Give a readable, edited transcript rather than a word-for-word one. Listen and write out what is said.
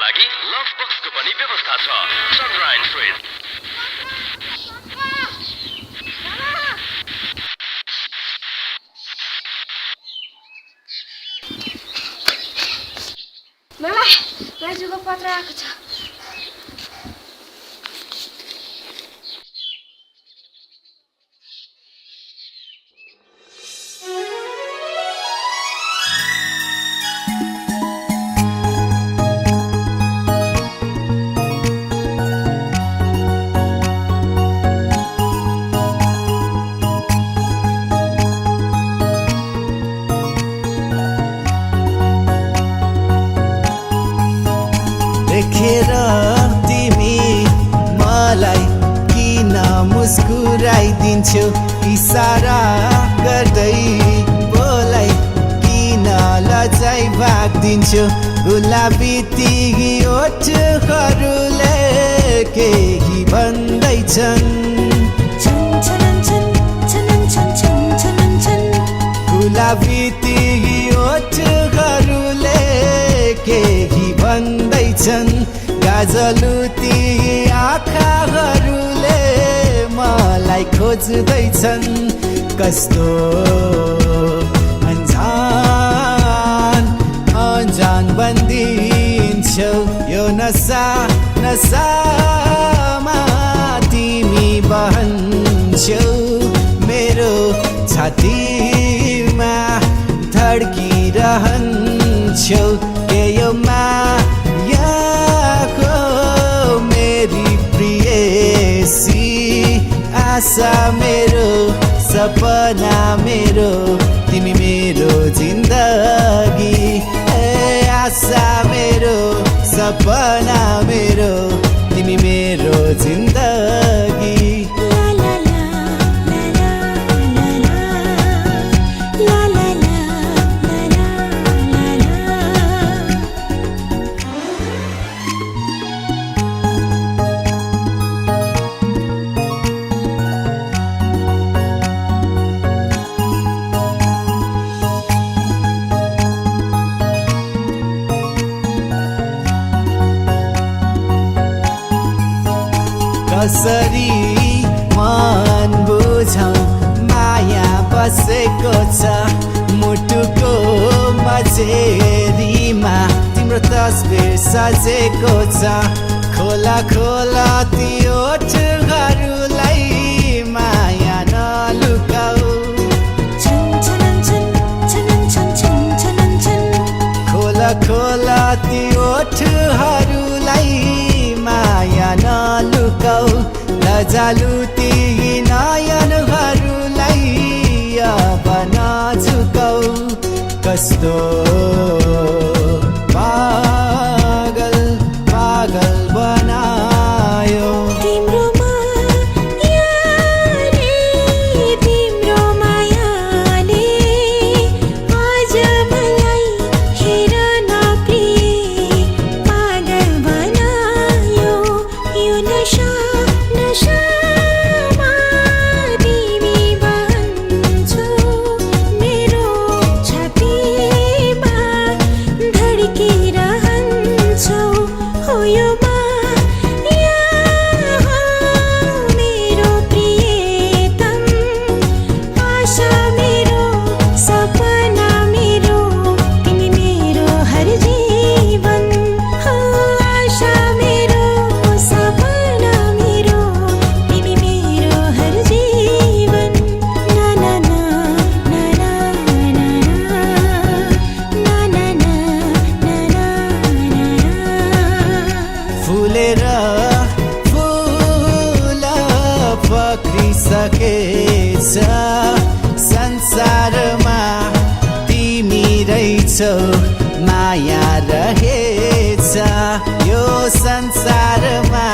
लागि लभ बक्सको पनि व्यवस्था छ। सनराइज फ्रिज मामा दाजुको पत्र आएको छ। देखेर तिमी मलाई किन मुस्कुराइदिन्छौ, इसारा गर्दै बोलाई किन लजाइ भाग्दिन्छौ। गुलाबी ती ओठहरूले केही भन्दैछन्, गुलाबी ती ओठहरूले केही भन्दैछन्। गाजलु ती आँखाहरूले मलाई खोज्दैछन्। कस्तो अन्जान अन्जान बन्दिन्छौ यो नसामा तिमी बहन्छौ। मेरो छातीमा धड्किरहन्छौ। के यो मायाको मेरी प्रियसी, आशा मेरो सपना मेरो तिमी मेरो जिन्दगी। आशा मेरो सपना मेरो तिमी मेरो जिन्दगी। कसरी मन बुझौँ माया बसेको छ मुटुको मझेरीमा, तिम्रो तस्बिर सजेको छ। खोला खोला ती ओठहरूलाई माया नलुकाऊ, खोला खोला ती ओठहरूलाई माया नलुकाऊ। लजालु ती नयनहरूलाई अब नझुकाऊ। कस्तो पागल पागल बनायो तिम्रो मायाले, तिम्रो मायाले आज मलाई हेर न प्रिय पागल बनायो। यो नशामा तिमी बहन्छौ। मेरो छातीमा धड्किरहन्छौ। हो यो माया हो मेरो प्रियतम, आशा मेरो सपना मेरो तिमी मेरो हर जीवन। हो आशा मेरो सपना मेरो तिमी मेरो हर जीवन। ना ना ना ना ना ना ना ना ना ना ना। फुलेर फुल पक्रिसकेछ संसारमा तिमी रहेछौ। माया रहेछ यो संसारमा